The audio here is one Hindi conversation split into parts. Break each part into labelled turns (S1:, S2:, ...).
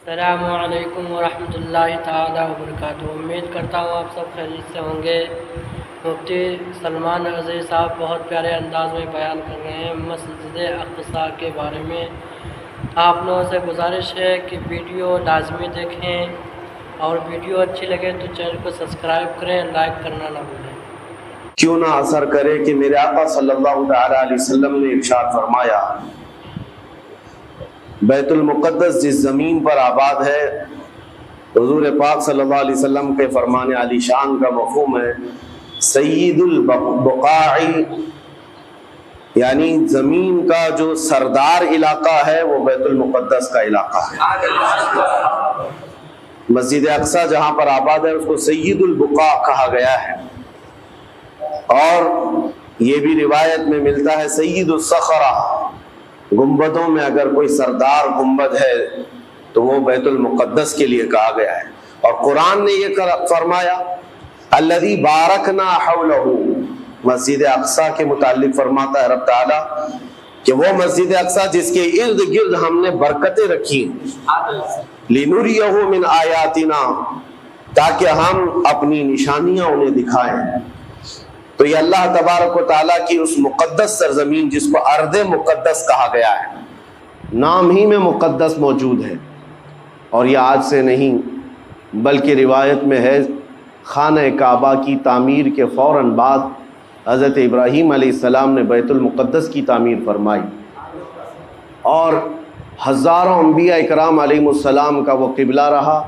S1: अस्सलामुअलैकुम वरहमतुल्लाहि ताला वबरकातुहू। उम्मीद करता हूँ आप सब खैरियत से होंगे। मुफ्ती सलमान अज़ीज़ साहब बहुत प्यारे अंदाज में बयान कर रहे हैं मस्जिद अक़सा के बारे में। आप लोगों से गुजारिश है कि वीडियो लाजमी देखें और वीडियो अच्छी लगे तो चैनल को सब्सक्राइब करें, लाइक करना ना भूलें।
S2: क्यों ना असर करे कि मेरे आका सल्लल्लाहु अलैहि वसल्लम ने इरशाद फरमाया, बैतुल मुक़द्दस जिस ज़मीन पर आबाद है, हुज़ूर पाक सल्लल्लाहु अलैहि वसल्लम के फरमाने आली शान का मफ़हूम है सय्यिदुल बक़ाई, यानी ज़मीन का जो सरदार इलाका है वो बैतुल मुक़द्दस का इलाका है। मस्जिद अक़सा जहाँ पर आबाद है उसको सय्यिदुल बक़ा कहा गया है। और ये भी रिवायत में मिलता है सय्यिदुस सख़रा, गुंबदों में अगर कोई सरदार गुंबद है तो वो बैतुल मुक़द्दस के लिए कहा गया है। और कुरान ने ये फरमाया अल्लज़ी बारकना हौलहू, मस्जिद अक़सा के मुताल्लिक़ फरमाता है रब ताला कि वो मस्जिद अक़सा जिसके इर्द गिर्द हमने बरकतें रखी, लिनुरियहू मिन आयातिना, ताकि हम अपनी निशानियां उन्हें दिखाएं। तो ये अल्लाह तबारक व तआला की उस मुक़द्दस सरजमीन जिसको अर्द मुक़द्दस कहा गया है, नाम ही में मुक़द्दस मौजूद है। और ये आज से नहीं बल्कि रिवायत में है खाना काबा की तामीर के फ़ौरन बाद हज़रत इब्राहीम अलैहिस्सलाम ने बैतुल मुक़द्दस की तामीर फरमाई और हज़ारों अंबिया इकराम अलैहिमुस्सलाम का वो क़िबला रहा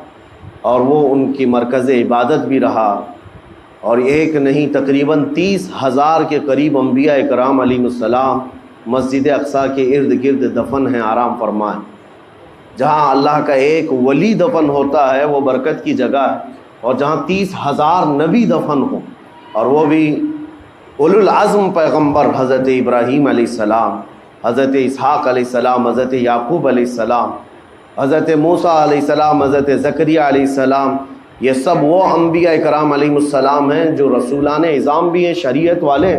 S2: और वो उनकी मरकज़ इबादत भी रहा। और एक नहीं तकरीबन 30,000 के करीब अंबिया इकराम अलैहिमुस्सलाम मस्जिद अक़सा के इर्द गिर्द दफन हैं, आराम फरमाएँ। जहाँ अल्लाह का एक वली दफन होता है वो बरकत की जगह है, और जहाँ 30,000 नबी दफन हो, और वो भी उलुल अज़्म पैगम्बर हज़रत इब्राहीम अलैहिस्सलाम, हज़रत इसहाक़ अलैहिस्सलाम, हज़रत याक़ूब अलैहिस्सलाम, हज़रत मूसा अलैहिस्सलाम, हज़रत ज़करिया अलैहिस्सलाम, ये सब वो अंबिया इकराम अलैहिमुस्सलाम हैं जो रसूलाने इज़ाम भी हैं, शरीयत वाले।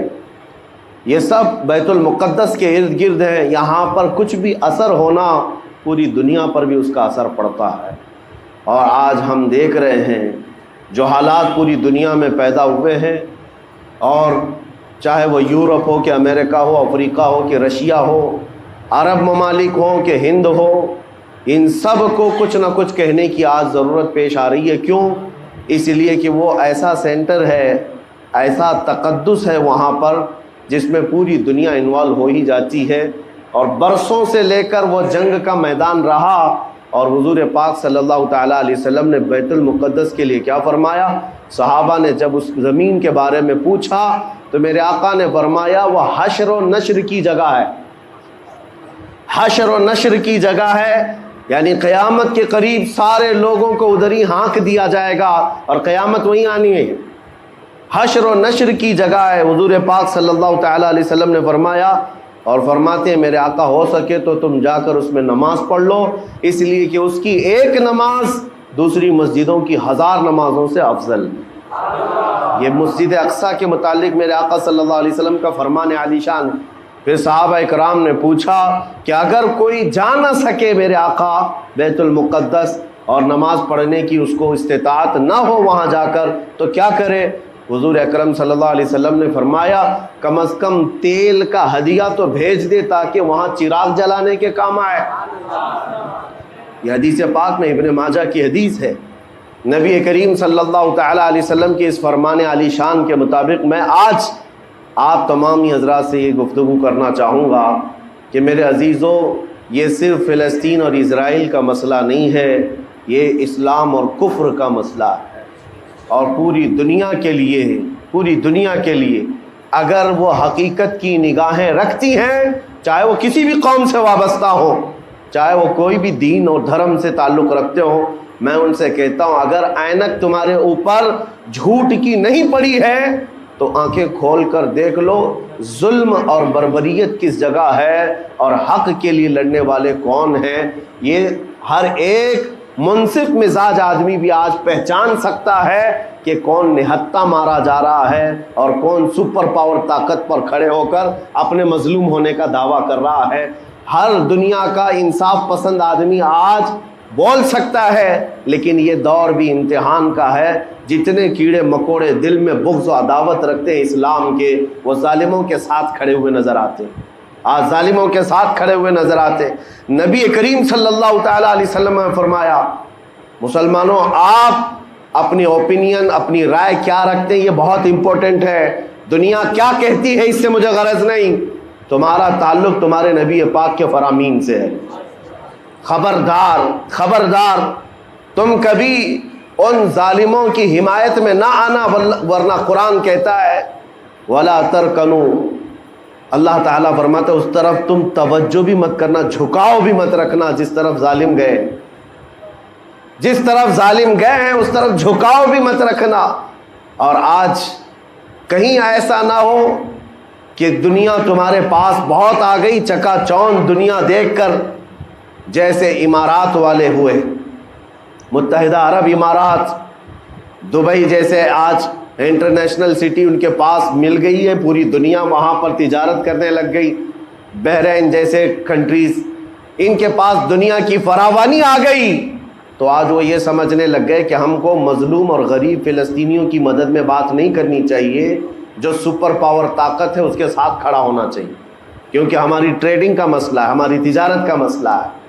S2: ये सब बैतुल मुक़द्दस के इर्द गिर्द हैं। यहाँ पर कुछ भी असर होना पूरी दुनिया पर भी उसका असर पड़ता है। और आज हम देख रहे हैं जो हालात पूरी दुनिया में पैदा हुए हैं, और चाहे वो यूरोप हो कि अमेरिका हो, अफ्रीका हो कि रशिया हो, अरब ममालिक हो कि हिंद हो, इन सब को कुछ ना कुछ कहने की आज ज़रूरत पेश आ रही है। क्यों? इसलिए कि वो ऐसा सेंटर है, ऐसा तक़द्दुस है वहाँ पर जिसमें पूरी दुनिया इन्वॉल्व हो ही जाती है। और बरसों से लेकर वो जंग का मैदान रहा, और हुज़ूर पाक सल्लल्लाहु तआला अलैहि वसल्लम ने बैतुल मुक़द्दस के लिए क्या फरमाया? सहाबा ने जब उस ज़मीन के बारे में पूछा तो मेरे आका ने फरमाया वह हश्र व नश्र की जगह है। हश्र व नश्र की जगह है, यानी क़यामत के करीब सारे लोगों को उधर ही हाँक दिया जाएगा और क़यामत वहीं आनी है। हश्र व नश्र की जगह है। हुज़ूर पाक सल्लल्लाहु तआला अलैहि वसल्लम ने फरमाया, और फरमाते हैं मेरे आका हो सके तो तुम जाकर उसमें नमाज पढ़ लो, इसलिए कि उसकी एक नमाज दूसरी मस्जिदों की 1000 नमाजों से अफजल। ये मस्जिद अक़सा के मुतालिक मेरे आका सल्लल्लाहु अलैहि वसल्लम का फरमान आलीशान। फिर सहाबा इकराम ने पूछा कि अगर कोई जा न सके मेरे आका बैतुल मुक़द्दस और नमाज पढ़ने की उसको इस्तिताअत ना हो वहाँ जाकर, तो क्या करे? हुज़ूर अकरम सल्लल्लाहु अलैहि वसल्लम ने फरमाया कम अज़ कम तेल का हदिया तो भेज दे ताकि वहाँ चिराग जलाने के काम आए। यह हदीस पाक में इब्न माजा की हदीस है। नबी करीम सल्लल्लाहु तआला अलैहि वसल्लम के इस फरमान आली शान के मुताबिक मैं आज आप तमाम ही हज़रात से ये गुफ्तगू करना चाहूँगा कि मेरे अज़ीज़ों, ये सिर्फ़ फ़लस्तीन और इज़राइल का मसला नहीं है, ये इस्लाम और कुफ्र का मसला है, और पूरी दुनिया के लिए है। पूरी दुनिया के लिए अगर वो हकीकत की निगाहें रखती हैं, चाहे वो किसी भी कौम से वाबस्ता हो, चाहे वो कोई भी दीन और धर्म से ताल्लुक़ रखते हो, मैं उनसे कहता हूँ अगर ऐनक तुम्हारे ऊपर झूठ की नहीं पड़ी है तो आंखें खोल कर देख लो जुल्म और बर्बरियत किस जगह है और हक़ के लिए लड़ने वाले कौन हैं। ये हर एक मुनसिफ मिजाज आदमी भी आज पहचान सकता है कि कौन निहत्ता मारा जा रहा है और कौन सुपर पावर ताकत पर खड़े होकर अपने मजलूम होने का दावा कर रहा है। हर दुनिया का इंसाफ पसंद आदमी आज बोल सकता है, लेकिन ये दौर भी इम्तिहान का है। जितने कीड़े मकोड़े दिल में बुग़्ज़ और अदावत रखते हैं इस्लाम के, वो जालिमों के साथ खड़े हुए नज़र आते हैं। आज जालिमों के साथ खड़े हुए नज़र आते हैं। नबी करीम सल्लल्लाहु तआला अलैहि वसल्लम ने फरमाया, मुसलमानों आप अपनी ओपिनियन, अपनी राय क्या रखते हैं ये बहुत इंपॉर्टेंट है। दुनिया क्या कहती है इससे मुझे गरज नहीं, तुम्हारा ताल्लुक तुम्हारे नबी पाक के फरामीन से है। खबरदार खबरदार, तुम कभी उन जालिमों की हिमायत में ना आना, वरना कुरान कहता है वला तरकनू, अल्लाह ताला फरमाता है उस तरफ तुम तवज्जो भी मत करना, झुकाव भी मत रखना जिस तरफ जालिम गए। जिस तरफ जालिम गए हैं उस तरफ झुकाव भी मत रखना। और आज कहीं ऐसा ना हो कि दुनिया तुम्हारे पास बहुत आ गई, चकाचौंध दुनिया देखकर, जैसे इमारात वाले हुए, मुत्तहिदा अरब इमारात, दुबई जैसे आज इंटरनेशनल सिटी उनके पास मिल गई है, पूरी दुनिया वहाँ पर तिजारत करने लग गई। बहरीन जैसे कंट्रीज़, इनके पास दुनिया की फरावानी आ गई, तो आज वो ये समझने लग गए कि हमको मजलूम और गरीब फ़िलिस्तीनियों की मदद में बात नहीं करनी चाहिए, जो सुपर पावर ताकत है उसके साथ खड़ा होना चाहिए, क्योंकि हमारी ट्रेडिंग का मसला है, हमारी तिजारत का मसला है।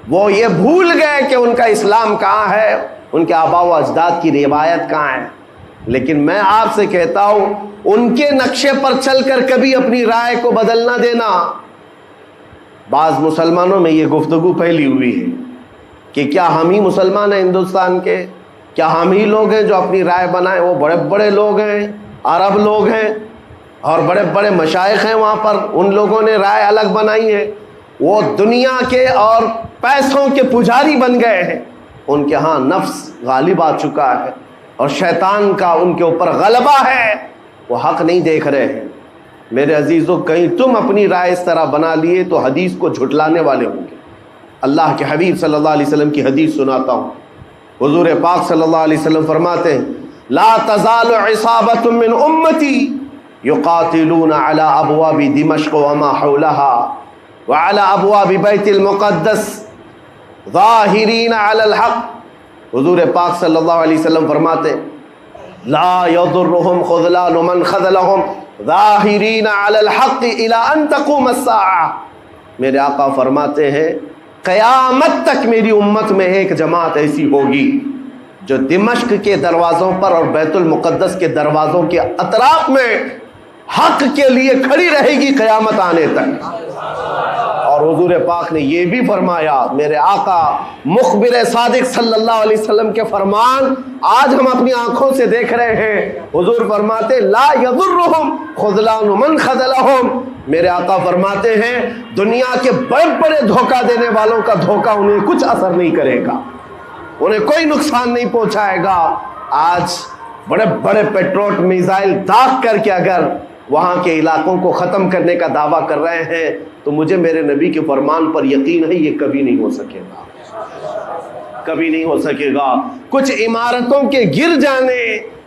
S2: वो ये भूल गए कि उनका इस्लाम कहाँ है, उनके आबा व अजदाद की रिवायत कहाँ है। लेकिन मैं आपसे कहता हूँ, उनके नक्शे पर चलकर कभी अपनी राय को बदल ना देना। बाज़ मुसलमानों में ये गुफ्तगू फैली हुई है कि क्या हम ही मुसलमान हैं हिंदुस्तान के, क्या हम ही लोग हैं जो अपनी राय बनाएं। वो बड़े बड़े लोग हैं, अरब लोग हैं और बड़े बड़े मशाइख हैं वहाँ पर, उन लोगों ने राय अलग बनाई है। वो दुनिया के और पैसों के पुजारी बन गए हैं, उनके यहाँ नफ्स गालिब आ चुका है और शैतान का उनके ऊपर गलबा है, वो हक़ नहीं देख रहे हैं। मेरे अजीज़ों, कहीं तुम अपनी राय इस तरह बना लिए तो हदीस को झुटलाने वाले होंगे। अल्लाह के हबीब सल्लल्लाहु अलैहि वसल्लम की हदीस सुनाता हूँ। हुज़ूर पाक सल्लल्लाहु अलैहि वसल्लम फरमाते हैं, ला तज़ालु इसाबतुम मिन उम्मती युक़ातिलूना अला अबवाबि दिमश्क़ व मा हौलहा व अला अबवाबि बैतिल मुक़द्दस ज़ाहिरीन अलल हक़। हुज़ूर पाक सल्लल्लाहु अलैहि वसल्लम फरमाते हैं, ला यदुर्रुहुम ख़ुज़लानु मन ख़ज़लहुम ज़ाहिरीन अलल हक़ इला अन तक़ूम अस्साअह। मेरे आका फरमाते हैं, क़यामत तक मेरी उम्मत में एक जमात ऐसी होगी जो दिमश्क के दरवाज़ों पर और बैतुल मुक़द्दस के दरवाज़ों के अतराफ में हक़ के लिए खड़ी रहेगी क़यामत आने तक। और हुज़ूर पाक ने यह भी फरमाया, मेरे आका मुख़बिर सादिक़ सल्लल्लाहु अलैहि वसल्लम के फरमान आज हम अपनी आंखों से देख रहे हैं। हुज़ूर फरमाते, ला यदुर्रुहुम ख़ुज़लानु मन ख़ज़लहुम। मेरे आका फरमाते हैं, दुनिया के बड़े बड़े धोखा देने वालों का धोखा उन्हें कुछ असर नहीं करेगा, उन्हें कोई नुकसान नहीं पहुंचाएगा। आज बड़े बड़े पेट्रोल मिसाइल दाग करके अगर वहाँ के इलाकों को ख़त्म करने का दावा कर रहे हैं, तो मुझे मेरे नबी के फरमान पर यकीन है ये कभी नहीं हो सकेगा, कभी नहीं हो सकेगा। कुछ इमारतों के गिर जाने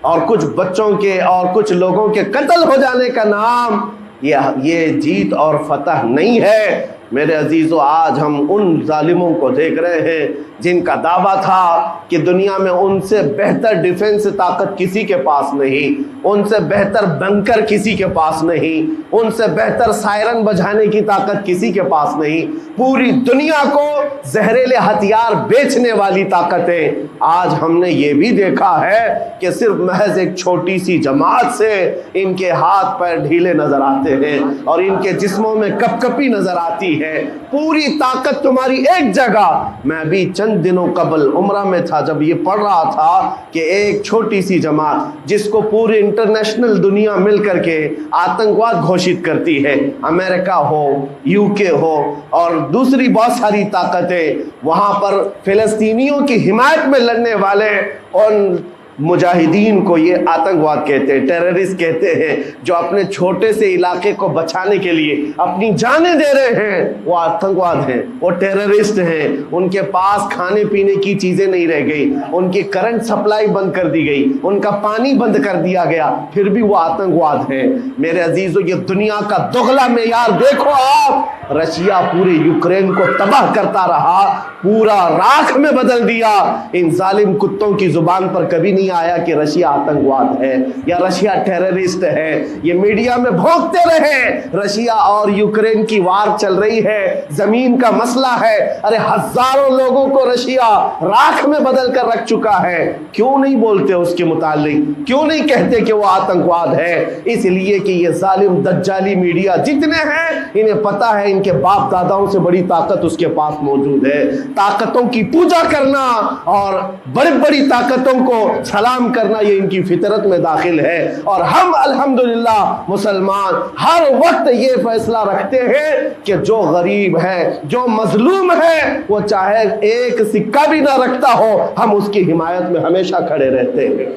S2: और कुछ बच्चों के और कुछ लोगों के कत्ल हो जाने का नाम ये जीत और फतह नहीं है। मेरे अजीज़ों, आज हम उन जालिमों को देख रहे हैं जिनका दावा था कि दुनिया में उनसे बेहतर डिफेंस ताकत किसी के पास नहीं, उनसे बेहतर बंकर किसी के पास नहीं, उनसे बेहतर सायरन बजाने की ताकत किसी के पास नहीं। पूरी दुनिया को जहरीले हथियार बेचने वाली ताकतें आज हमने ये भी देखा है कि सिर्फ महज एक छोटी सी जमात से इनके हाथ पैर ढीले नजर आते हैं और इनके जिस्मों में कपकपी नजर आती है। पूरी ताकत तुम्हारी एक जगह। मैं भी चंद दिनों कबल उम्रा में था, जब ये पढ़ रहा था कि एक छोटी सी जमात जिसको पूरी इंटरनेशनल दुनिया मिल करके आतंकवाद घोषित करती है, अमेरिका हो, यूके हो और दूसरी बहुत सारी ताकतें, वहाँ पर फिलिस्तीनियों की हिमायत में लड़ने वाले उन मुजाहिदीन को ये आतंकवाद कहते हैं, टेररिस्ट कहते हैं, जो अपने छोटे से इलाके को बचाने के लिए अपनी जानें दे रहे हैं, वो आतंकवाद हैं, वो टेररिस्ट हैं। उनके पास खाने पीने की चीज़ें नहीं रह गई, उनकी करंट सप्लाई बंद कर दी गई, उनका पानी बंद कर दिया गया, फिर भी वो आतंकवाद है। मेरे अजीज़ों, ये दुनिया का दोगला मेयार देखो आप। रशिया पूरे यूक्रेन को तबाह करता रहा, पूरा राख में बदल दिया। इन जालिम कुत्तों की जुबान पर कभी नहीं आया कि रशिया आतंकवाद है या रशिया टेररिस्ट है। ये मीडिया में भोंकते रहे रशिया और यूक्रेन की वार चल रही है, जमीन का मसला है। अरे हजारों लोगों को रशिया राख में बदल कर रख चुका है। क्यों नहीं बोलते उसके मुतालिक, क्यों नहीं कहते कि वो आतंकवाद है? इसलिए कि ये जालिम दज्जाली मीडिया जितने हैं, इन्हें पता है इनके बाप दादाओं से बड़ी ताकत उसके पास मौजूद है। ताकतों की पूजा करना और बड़ी बड़ी ताकतों को सलाम करना ये इनकी फितरत में दाखिल है। और हम अल्हम्दुलिल्लाह मुसलमान हर वक्त ये फैसला रखते हैं कि जो गरीब है, जो मजलूम है, वो चाहे एक सिक्का भी ना रखता हो, हम उसकी हिमायत में हमेशा खड़े रहते हैं।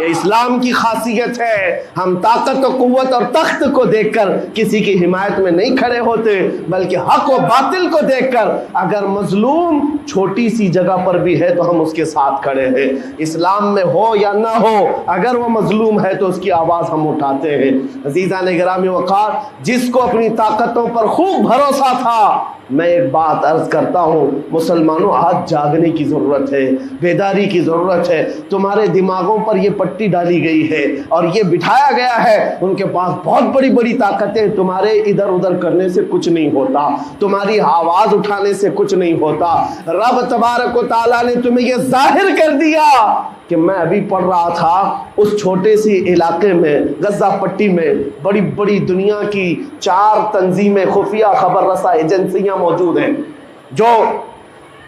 S2: ये इस्लाम की खासियत है। हम ताकत और कुव्वत और तख्त को देखकर किसी की हिमायत में नहीं खड़े होते, बल्कि हक और बातिल को देखकर अगर मजलूम छोटी सी जगह पर भी है तो हम उसके साथ खड़े हैं। इस्लाम में हो या ना हो, अगर वो मजलूम है तो उसकी आवाज़ हम उठाते हैं। अज़ीज़ान गिरामी वक़ार, जिसको अपनी ताकतों पर खूब भरोसा था, मैं एक बात अर्ज करता हूँ, मुसलमानों आज जागने की ज़रूरत है, बेदारी की ज़रूरत है। तुम्हारे दिमागों पर ये पट्टी डाली गई है और ये बिठाया गया है, उनके पास बहुत बड़ी बड़ी ताकतें, तुम्हारे इधर उधर करने से कुछ नहीं होता, तुम्हारी आवाज़ उठाने से कुछ नहीं होता। रब तबारक व तआला ने तुम्हें ये जाहिर कर दिया कि मैं अभी पढ़ रहा था उस छोटे सी इलाके में, गज़ा पट्टी में, बड़ी बड़ी दुनिया की 4 तंजीमें, खुफिया खबर रसा एजेंसियां मौजूद हैं जो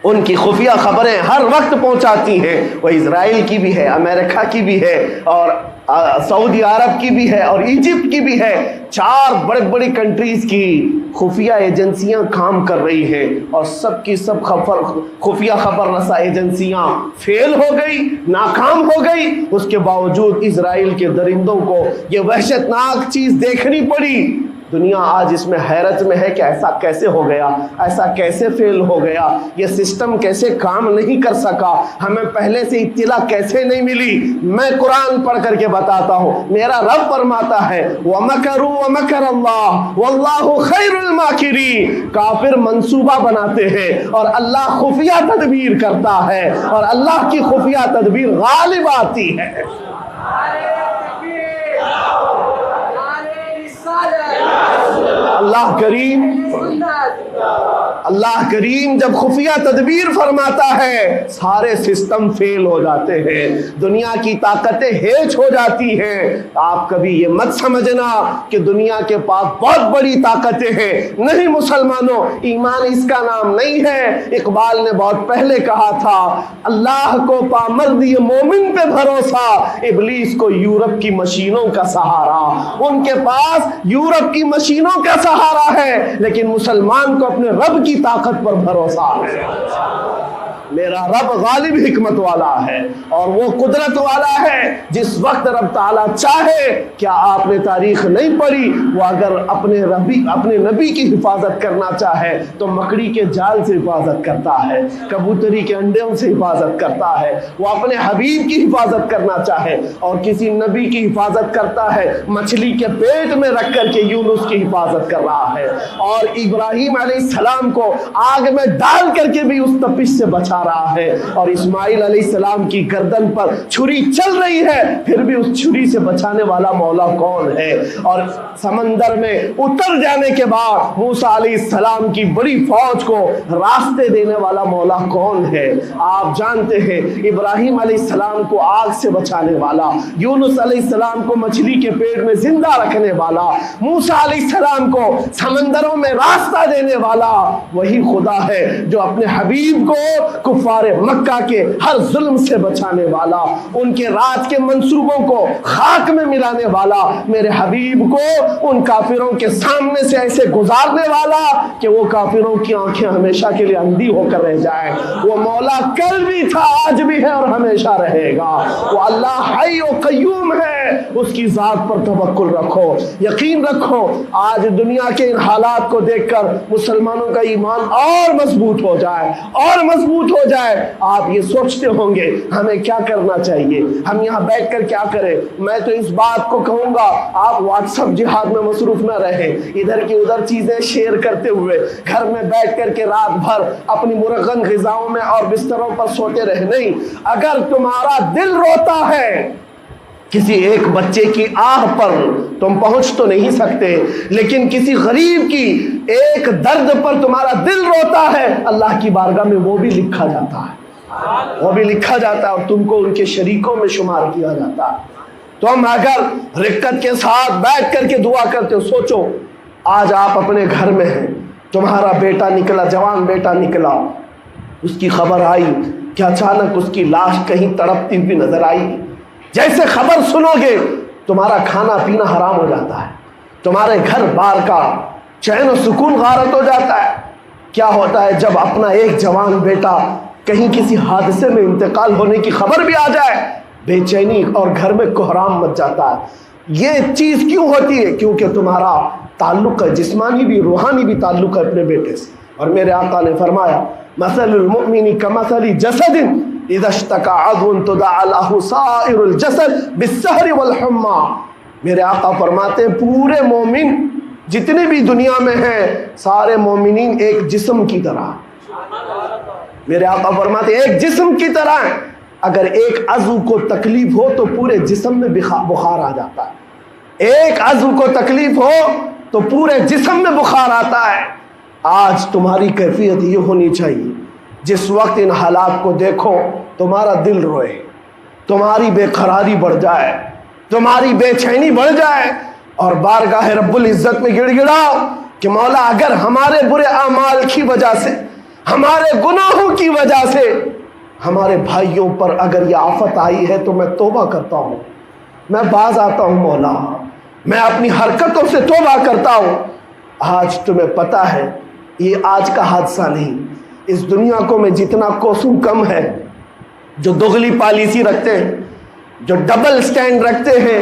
S2: उनकी खुफिया खबरें हर वक्त पहुंचाती हैं। वो इजराइल की भी है, अमेरिका की भी है, और सऊदी अरब की भी है, और इजिप्ट की भी है। 4 बड़े बड़ी कंट्रीज की खुफिया एजेंसियां काम कर रही हैं और सब की सब खुफिया खबर रसा एजेंसियां फेल हो गई, नाकाम हो गई। उसके बावजूद इजराइल के दरिंदों को ये वहशतनाक चीज़ देखनी पड़ी। दुनिया आज इसमें हैरत में है कि ऐसा कैसे हो गया, ऐसा कैसे फेल हो गया, ये सिस्टम कैसे काम नहीं कर सका, हमें पहले से इत्तिला कैसे नहीं मिली। मैं कुरान पढ़ करके बताता हूँ, मेरा रब फरमाता है वमकरू वमकर अल्लाह वल्लाहु खैरुल माकिरीन। काफिर मंसूबा बनाते हैं और अल्लाह खुफिया तदबीर करता है, और अल्लाह की खुफिया तदबीर गालिब आती है। अल्लाह करीम जब खुफिया तदबीर फरमाता है, सारे सिस्टम फेल हो जाते हैं, दुनिया की ताकतें हेच हो जाती हैं। आप कभी ये मत समझना कि दुनिया के पास बहुत बड़ी ताकतें हैं। नहीं मुसलमानों, ईमान इसका नाम नहीं है। इकबाल ने बहुत पहले कहा था, अल्लाह को पामर्दी मोमिन पे भरोसा, इबलीस को यूरोप की मशीनों का सहारा। उनके पास यूरोप की मशीनों का सहारा है, लेकिन मुसलमान को अपने रब की ताकत पर भरोसा है। मेरा रब गालिब हिकमत वाला है और वो कुदरत वाला है। जिस वक्त रब ताला चाहे, क्या आपने तारीख नहीं पढ़ी, वो अगर अपने नबी की हिफाजत करना चाहे तो मकड़ी के जाल से हिफाजत करता है, कबूतरी के अंडों से हिफाजत करता है। वो अपने हबीब की हिफाजत करना चाहे और किसी नबी की हिफाजत करता है, मछली के पेट में रख कर के यूनुस की हिफाजत कर रहा है, और इब्राहिम अलैहिस्सलाम को आग में डाल करके भी उस तपिश से बचा रहा है, और इस्माइल अलैहिस्सलाम की गर्दन पर छुरी चल रही है, फिर भी उस छुरी से बचाने वाला मौला कौन है। और समंदर में उतर जाने के बाद मूसा अलैहिस्सलाम की बड़ी फौज को रास्ते देने वाला मौला कौन है। आप जानते हैं, इब्राहिम अलैहिस्सलाम को आग से बचाने वाला, यूनुस अलैहिस्सलाम को मछली के पेट में जिंदा रखने वाला, मूसा अलैहिस्सलाम को समंदरों में रास्ता देने वाला वही खुदा है जो अपने हबीब को कुफारे मक्का के हर जुल्म से बचाने वाला, उनके राज के मंसूबों को खाक में मिलाने वाला, मेरे हबीब को उन काफिरों के सामने से ऐसे गुजारने वाला कि वो काफिरों की आंखें हमेशा के लिए अंधी होकर रह जाए। वो मौला कल भी था, आज भी है और हमेशा रहेगा। वो अल्लाह हई और कय्यूम है, उसकी जात पर तवक्कुल रखो, यकीन रखो। आज दुनिया के इन हालात को देखकर मुसलमानों का ईमान और मजबूत हो जाए, और मजबूत हो
S3: हो जाए, आप ये सोचते होंगे हमें क्या करना चाहिए, हम यहाँ बैठकर क्या करें। मैं तो इस बात को कहूँगा, आप व्हाट्सएप जिहाद में मसरूफ न रहें, इधर की उधर चीजें शेयर करते हुए घर में बैठ करके रात भर अपनी मुरगन ग़िज़ाओं में और बिस्तरों पर सोते रहे। नहीं, अगर तुम्हारा दिल रोता है, किसी एक बच्चे की आह पर तुम पहुंच तो नहीं सकते, लेकिन किसी गरीब की एक दर्द पर तुम्हारा दिल रोता है, अल्लाह की बारगाह में वो भी लिखा जाता है, वो भी लिखा जाता है और तुमको उनके शरीकों में शुमार किया जाता है। तुम अगर रिक्कत के साथ बैठ करके दुआ करते हो, सोचो आज आप अपने घर में हैं, तुम्हारा बेटा निकला, जवान बेटा निकला, उसकी खबर आई कि अचानक उसकी लाश कहीं तड़पती हुई नजर आई। जैसे खबर सुनोगे तुम्हारा खाना पीना हराम हो जाता है, तुम्हारे घर बार का चैन और सुकून गारत हो जाता है। क्या होता है जब अपना एक जवान बेटा कहीं किसी हादसे में इंतकाल होने की खबर भी आ जाए, बेचैनी और घर में कोहराम मच जाता है। ये चीज़ क्यों होती है? क्योंकि तुम्हारा ताल्लुक है, जिस्मानी भी रूहानी भी ताल्लुक है अपने बेटे से। और मेरे आका ने फरमाया, मसलुल मुमिनी कमसली जसदिन इज़ा इश्तका अज़ुन तुदअ लहु साइरुल जसद बिस्सहरि वल हुम्मा। मेरे आका फरमाते हैं पूरे मोमिन जितने भी दुनिया में हैं, सारे मोमिनीन एक जिस्म की तरह, मेरे आका फरमाते हैं एक जिस्म की तरह है। अगर एक अज़ू को तकलीफ हो तो पूरे जिस्म में बुखार आ जाता है, एक अज़ू को तकलीफ हो तो पूरे जिस्म में बुखार आता है। आज तुम्हारी कैफियत ये होनी चाहिए, जिस वक्त इन हालात को देखो तुम्हारा दिल रोए, तुम्हारी बेकरारी बढ़ जाए, तुम्हारी बेचैनी बढ़ जाए और बारगाह रब्बुल इज़्ज़त में गिड़गिड़ाओ कि मौला अगर हमारे बुरे अमाल की वजह से, हमारे गुनाहों की वजह से हमारे भाइयों पर अगर यह आफत आई है तो मैं तौबा करता हूँ, मैं बाज आता हूँ मौला, मैं अपनी हरकतों से तौबा करता हूँ। आज तुम्हें पता है ये आज का हादसा नहीं, इस दुनिया को मैं जितना कोसूं कम है, जो दोगली पॉलिसी रखते हैं, जो डबल स्टैंड रखते हैं,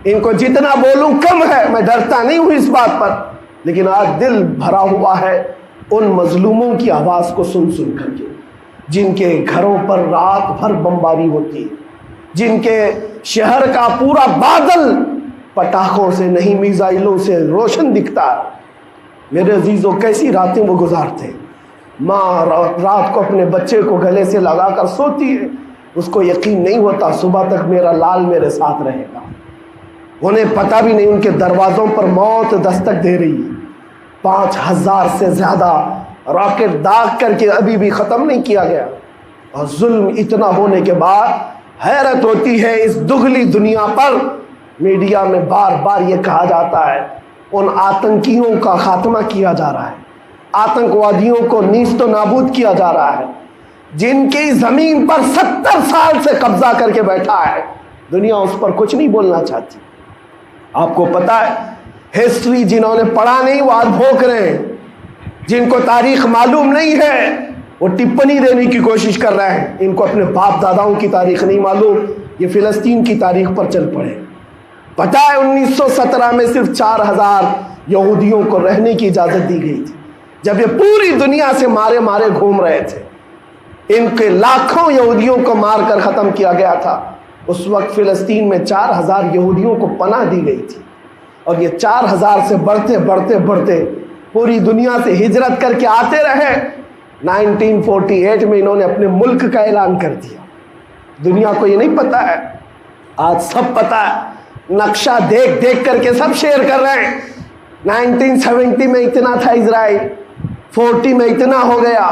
S3: इनको जितना बोलूं कम है। मैं डरता नहीं हूं इस बात पर, लेकिन आज दिल भरा हुआ है उन मजलूमों की आवाज़ को सुन सुन करके, जिनके घरों पर रात भर बमबारी होती है, जिनके शहर का पूरा बादल पटाखों से नहीं मिसाइलों से रोशन दिखता है। मेरे अजीज़ों, कैसी रातें वो गुजारते। माँ रात को अपने बच्चे को गले से लगाकर सोती है, उसको यकीन नहीं होता सुबह तक मेरा लाल मेरे साथ रहेगा। उन्हें पता भी नहीं उनके दरवाज़ों पर मौत दस्तक दे रही है। 5000 से ज़्यादा रॉकेट दाग करके अभी भी ख़त्म नहीं किया गया। और जुल्म इतना होने के बाद हैरत होती है, इस दुगली दुनिया पर मीडिया में बार बार ये कहा जाता है उन आतंकियों का खात्मा किया जा रहा है, आतंकवादियों को नीस्त नाबूद किया जा रहा है, जिनकी ज़मीन पर 70 साल से कब्जा करके बैठा है। दुनिया उस पर कुछ नहीं बोलना चाहती। आपको पता है हिस्ट्री जिन्होंने पढ़ा नहीं वो आज भोंक रहे हैं, जिनको तारीख मालूम नहीं है वो टिप्पणी देने की कोशिश कर रहे हैं। इनको अपने बाप दादाओं की तारीख नहीं मालूम, ये फ़िलिस्तीन की तारीख पर चल पड़े। पता है 1917 में सिर्फ 4000 यहूदियों को रहने की इजाज़त दी गई थी, जब ये पूरी दुनिया से मारे मारे घूम रहे थे। इनके लाखों यहूदियों को मार कर ख़त्म किया गया था। उस वक्त फ़िलिस्तीन में 4000 यहूदियों को पनाह दी गई थी, और ये 4000 से बढ़ते बढ़ते बढ़ते पूरी दुनिया से हिजरत करके आते रहे। 1948 में इन्होंने अपने मुल्क का ऐलान कर दिया। दुनिया को ये नहीं पता है, आज सब पता है। नक्शा देख देख करके सब शेयर कर रहे हैं। 1970 में इतना था इजराइल, 40 में इतना हो गया,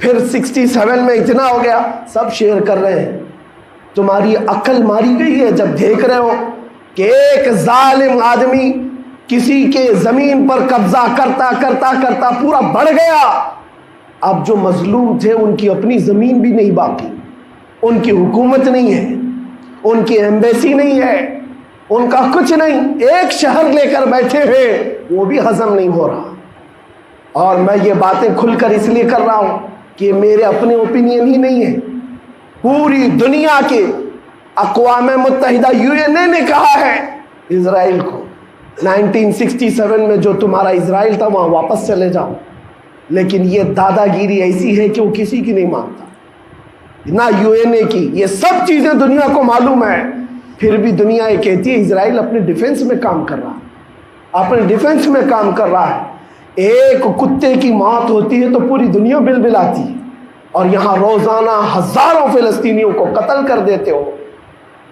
S3: फिर 67 में इतना हो गया, सब शेयर कर रहे हैं। तुम्हारी अक्ल मारी गई है जब देख रहे हो कि एक जालिम आदमी किसी के ज़मीन पर कब्जा करता करता करता पूरा बढ़ गया। अब जो मजलूम थे उनकी अपनी ज़मीन भी नहीं बाकी, उनकी हुकूमत नहीं है, उनकी एम्बेसी नहीं है, उनका कुछ नहीं, एक शहर लेकर बैठे हैं, वो भी हजम नहीं हो रहा। और मैं ये बातें खुलकर इसलिए कर रहा हूँ कि मेरे अपने ओपिनियन ही नहीं है, पूरी दुनिया के अक़वाम मुत्तहिदा यूएनए ने कहा है इजराइल को 1967 में जो तुम्हारा इजराइल था वहाँ वापस चले जाओ। लेकिन ये दादागिरी ऐसी है कि वो किसी की नहीं मानता। ना यूएनए की, ये सब चीज़ें दुनिया को मालूम है। फिर भी दुनिया ये कहती है इजराइल अपने डिफेंस में काम कर रहा है, अपने डिफेंस में काम कर रहा है। एक कुत्ते की मौत होती है तो पूरी दुनिया बिलबिलाती है, और यहाँ रोज़ाना हज़ारों फ़िलिस्तीनियों को कत्ल कर देते हो।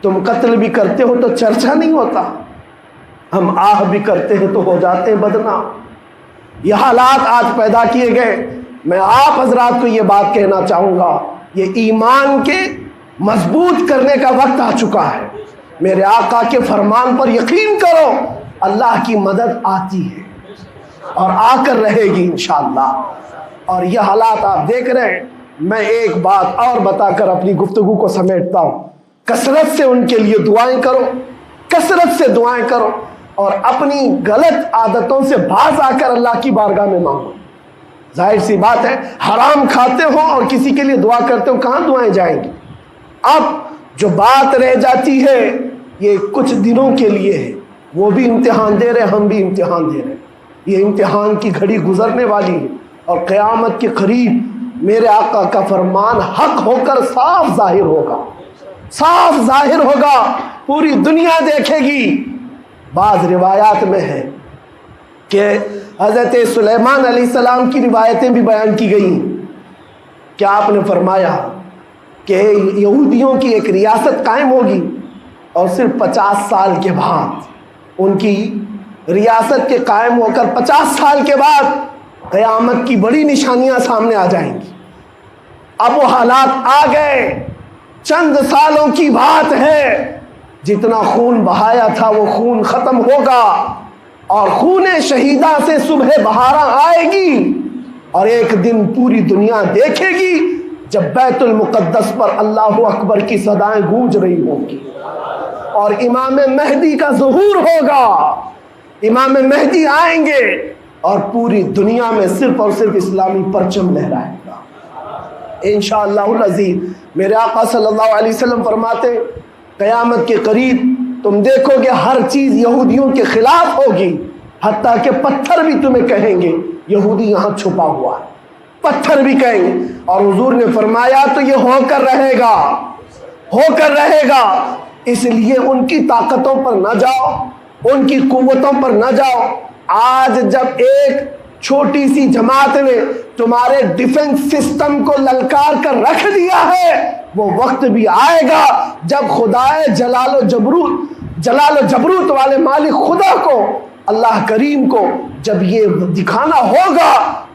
S3: तुम कत्ल भी करते हो तो चर्चा नहीं होता, हम आह भी करते हैं तो हो जाते हैं बदनाम। ये हालात आज पैदा किए गए। मैं आप हजरात को ये बात कहना चाहूँगा, ये ईमान के मजबूत करने का वक्त आ चुका है। मेरे आका के फरमान पर यकीन करो, अल्लाह की मदद आती है और आकर रहेगी इंशाअल्लाह। और ये हालात आप देख रहे हैं। मैं एक बात और बताकर अपनी गुफ्तगू को समेटता हूँ। कसरत से उनके लिए दुआएं करो, कसरत से दुआएं करो, और अपनी गलत आदतों से बाज आकर अल्लाह की बारगाह में मांगो। जाहिर सी बात है, हराम खाते हो और किसी के लिए दुआ करते हो, कहाँ दुआएं जाएंगी। अब जो बात रह जाती है ये कुछ दिनों के लिए है, वो भी इम्तिहान दे रहे, हम भी इम्तिहान दे रहे। ये इम्तिहान की घड़ी गुजरने वाली है और क़यामत के करीब मेरे आका का फरमान हक होकर साफ जाहिर होगा, साफ जाहिर होगा, पूरी दुनिया देखेगी। बाज़ रिवायात में है कि हज़रत सुलेमान अलैहिस्सलाम की रिवायतें भी बयान की गई। क्या आपने फरमाया कि यहूदियों की एक रियासत कायम होगी और सिर्फ 50 साल के बाद उनकी रियासत के कायम होकर 50 साल के बाद क़यामत की बड़ी निशानियां सामने आ जाएंगी। अब वो हालात आ गए, चंद सालों की बात है। जितना खून बहाया था वो खून ख़त्म होगा और खून शहीदा से सुबह बहारा आएगी, और एक दिन पूरी दुनिया देखेगी जब बैतुल मुक़द्दस पर अल्लाहु अकबर की सदाएं गूंज रही होंगी और इमाम मेहदी का ज़ुहूर होगा। इमाम मेहदी आएंगे और पूरी दुनिया में सिर्फ और सिर्फ इस्लामी परचम लहराएगा इंशाअल्लाहुल अज़ीज़। मेरे आका सल्लल्लाहु अलैहि वसल्लम फरमाते, क़यामत के करीब तुम देखोगे हर चीज़ यहूदियों के खिलाफ होगी, हत्ता कि पत्थर भी तुम्हें कहेंगे यहूदी यहाँ छुपा हुआ है, पत्थर भी कहेंगे। और हुजूर ने फरमाया तो ये होकर रहेगा, होकर रहेगा। इसलिए उनकी ताकतों पर न जाओ, उनकी कुव्वतों पर न जाओ। आज जब एक छोटी सी जमात ने तुम्हारे डिफेंस सिस्टम को ललकार कर रख दिया है, वो वक्त भी आएगा जब खुदाए जलालो जबरूत वाले मालिक खुदा को, अल्लाह करीम को, जब ये दिखाना होगा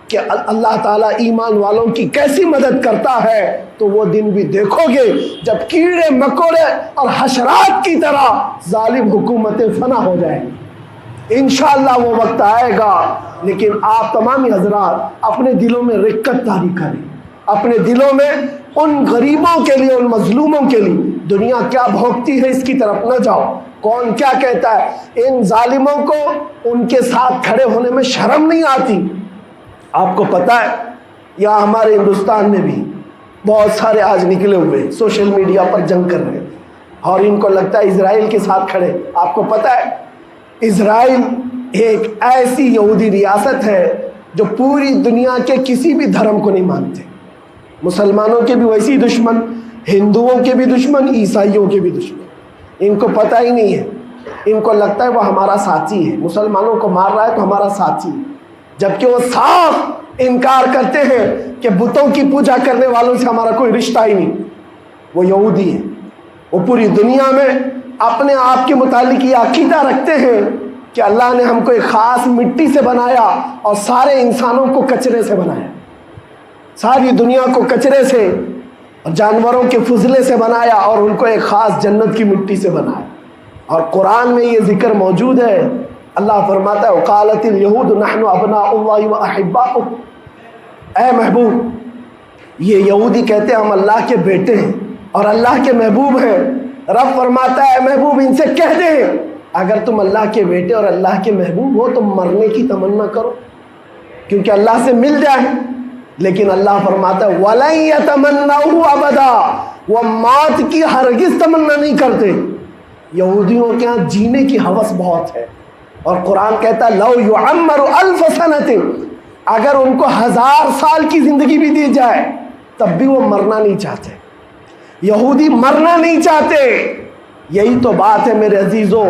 S3: कि अल्लाह ताला ईमान वालों की कैसी मदद करता है, तो वो दिन भी देखोगे जब कीड़े मकोड़े और हशरात की तरह जालिम हुकूमतें फना हो जाएंगी। इंशाअल्लाह वो वक्त आएगा। लेकिन आप तमाम हजरात अपने दिलों में रिक्कत तारी करें, अपने दिलों में उन गरीबों के लिए, उन मजलूमों के लिए दुनिया क्या भोगती है इसकी तरफ न जाओ। कौन क्या कहता है, इन जालिमों को उनके साथ खड़े होने में शर्म नहीं आती। आपको पता है यहाँ हमारे हिंदुस्तान में भी बहुत सारे आज निकले हुए सोशल मीडिया पर जंग कर रहे हैं और इनको लगता है इजराइल के साथ खड़े। आपको पता है इजराइल एक ऐसी यहूदी रियासत है जो पूरी दुनिया के किसी भी धर्म को नहीं मानते। मुसलमानों के भी वैसी दुश्मन, हिंदुओं के भी दुश्मन, ईसाइयों के भी दुश्मन। इनको पता ही नहीं है, इनको लगता है वो हमारा साथी है, मुसलमानों को मार रहा है तो हमारा साथी है, जबकि वो साफ इनकार करते हैं कि बुतों की पूजा करने वालों से हमारा कोई रिश्ता ही नहीं। वो यहूदी है, वो पूरी दुनिया में अपने आप के मुतालिक ये अकीदा रखते हैं कि अल्लाह ने हमको एक ख़ास मिट्टी से बनाया और सारे इंसानों को कचरे से बनाया, सारी दुनिया को कचरे से और जानवरों के फुजले से बनाया और उनको एक ख़ास जन्नत की मिट्टी से बनाया। और कुरान में ये जिक्र मौजूद है। अल्लाह फरमाता है वक़ालतिल यहूद नहनु अब्नाउल्लाहि व अहिब्बाउहु। ऐ महबूब, ये यहूदी कहते हैं हम अल्लाह के बेटे हैं और अल्लाह के महबूब हैं। रब फरमाता है महबूब इनसे कह दे अगर तुम अल्लाह के बेटे और अल्लाह के महबूब हो तो मरने की तमन्ना करो, क्योंकि अल्लाह से मिल जाए। लेकिन अल्लाह फरमाता है वलन यतमन्नाहु अबदा, वह मौत की हरगिज तमन्ना नहीं करते। यहूदियों के यहाँ जीने की हवस बहुत है और कुरान कहता है लौ युअम्मरु अल्फ सनतिन, अगर उनको 1000 साल की जिंदगी भी दी जाए तब भी वो मरना नहीं चाहते। यहूदी मरना नहीं चाहते। यही तो बात है मेरे अजीजों,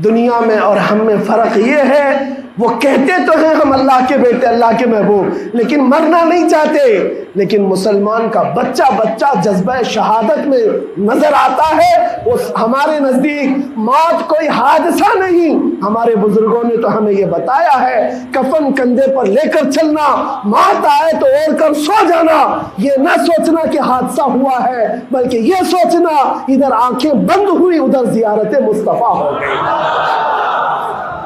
S3: दुनिया में और हम में फ़र्क ये है, वो कहते तो हैं हम अल्लाह के बेटे, अल्लाह के महबूब, लेकिन मरना नहीं चाहते। लेकिन मुसलमान का बच्चा बच्चा जज्बा शहादत में नजर आता है। वो हमारे नज़दीक मौत कोई हादसा नहीं। हमारे बुजुर्गों ने तो हमें ये बताया है, कफन कंधे पर लेकर चलना, मौत आए तो ओढ़ कर सो जाना। ये ना सोचना कि हादसा हुआ है, बल्कि ये सोचना इधर आंखें बंद हुई, उधर ज़ियारत मुस्तफ़ा हो गई,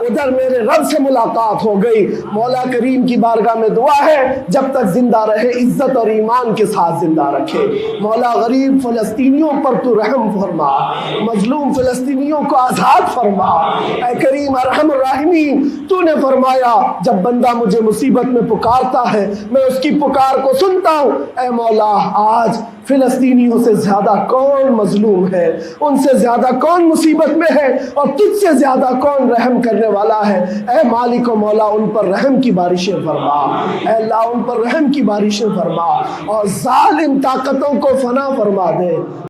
S3: उधर मेरे रब से मुलाकात हो गई। मौला करीम की बारगाह में दुआ है, जब तक जिंदा रहे इज्जत और ईमान के साथ जिंदा रखे। मौला गरीब फ़लस्तीनियों पर तू रहम फरमा, मजलूम फ़लस्तीनियों को आज़ाद फरमा। ऐ करीम अरहम राहिमीन, तूने फरमाया जब बंदा मुझे मुसीबत में पुकारता है मैं उसकी पुकार को सुनता हूँ। ऐ मौला, आज फ़िलिस्तीनियों से ज़्यादा कौन मजलूम है, उनसे ज़्यादा कौन मुसीबत में है, और तुझसे ज़्यादा कौन रहम करने वाला है। ऐ मालिक व मौला, उन पर रहम की बारिशें फरमा। ऐ अल्लाह, उन पर रहम की बारिशें फरमा और जालिम ताकतों को फना फरमा दे।